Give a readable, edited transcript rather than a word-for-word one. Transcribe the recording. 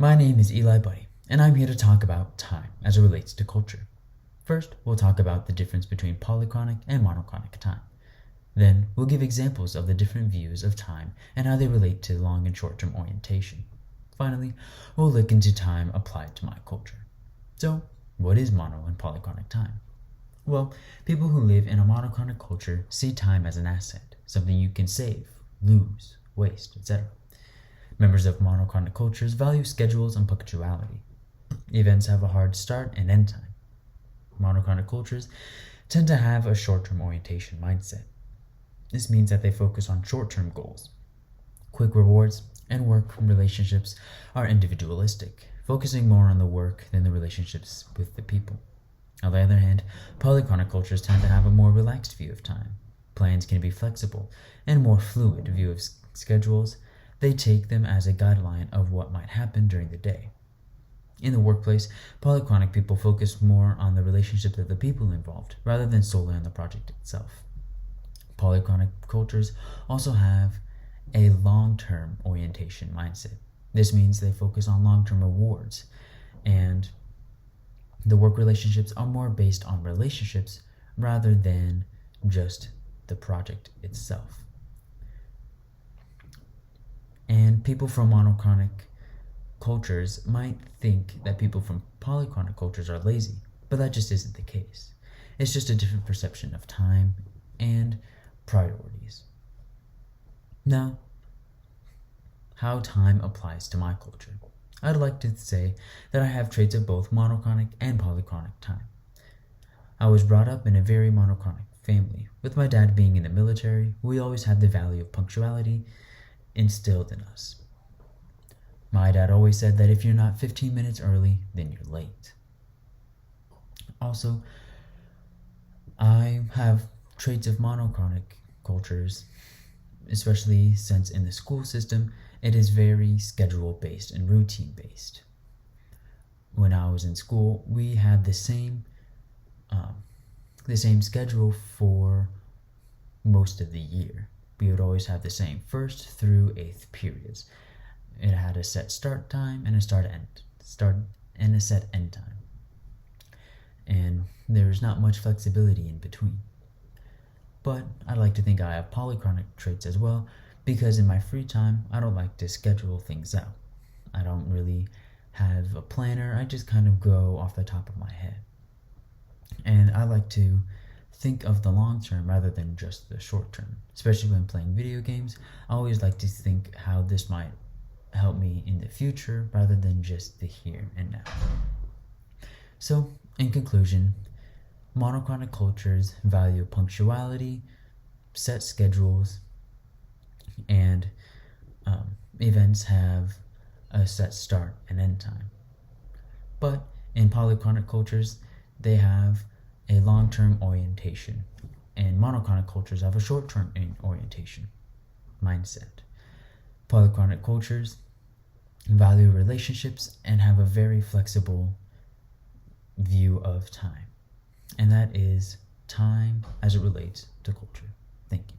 My name is Eli Budde, and I'm here to talk about time as it relates to culture. First, we'll talk about the difference between polychronic and monochronic time. Then, we'll give examples of the different views of time and how they relate to long and short-term orientation. Finally, we'll look into time applied to my culture. So, what is mono and polychronic time? Well, people who live in a monochronic culture see time as an asset, something you can save, lose, waste, etc. Members of monochronic cultures value schedules and punctuality. Events have a hard start and end time. Monochronic cultures tend to have a short-term orientation mindset. This means that they focus on short-term goals. Quick rewards and work relationships are individualistic, focusing more on the work than the relationships with the people. On the other hand, polychronic cultures tend to have a more relaxed view of time. Plans can be flexible and more fluid view of schedules. They take them as a guideline of what might happen during the day. In the workplace, polychronic people focus more on the relationships of the people involved rather than solely on the project itself. Polychronic cultures also have a long-term orientation mindset. This means they focus on long-term rewards, and the work relationships are more based on relationships rather than just the project itself. And people from monochronic cultures might think that people from polychronic cultures are lazy, but that just isn't the case. It's just a different perception of time and priorities. Now, how time applies to my culture. I'd like to say that I have traits of both monochronic and polychronic time. I was brought up in a very monochronic family. With my dad being in the military, we always had the value of punctuality instilled in us. My dad always said that if you're not 15 minutes early, then you're late. Also, I have traits of monochronic cultures, especially since in the school system, it is very schedule-based and routine-based. When I was in school, we had the same schedule for most of the year. We would always have the same 1st through 8th periods. It had a set start time and a start and a set end time. And there's not much flexibility in between. But I'd like to think I have polychronic traits as well, because in my free time, I don't like to schedule things out. I don't really have a planner. I just kind of go off the top of my head. And I like to think of the long term rather than just the short term. Especially when playing video games, I always like to think how this might help me in the future rather than just the here and now. So, in conclusion, monochronic cultures value punctuality, set schedules, and events have a set start and end time. But in polychronic cultures, they have a long-term orientation, and monochronic cultures have a short-term orientation mindset. Polychronic cultures value relationships and have a very flexible view of time, and that is time as it relates to culture. Thank you.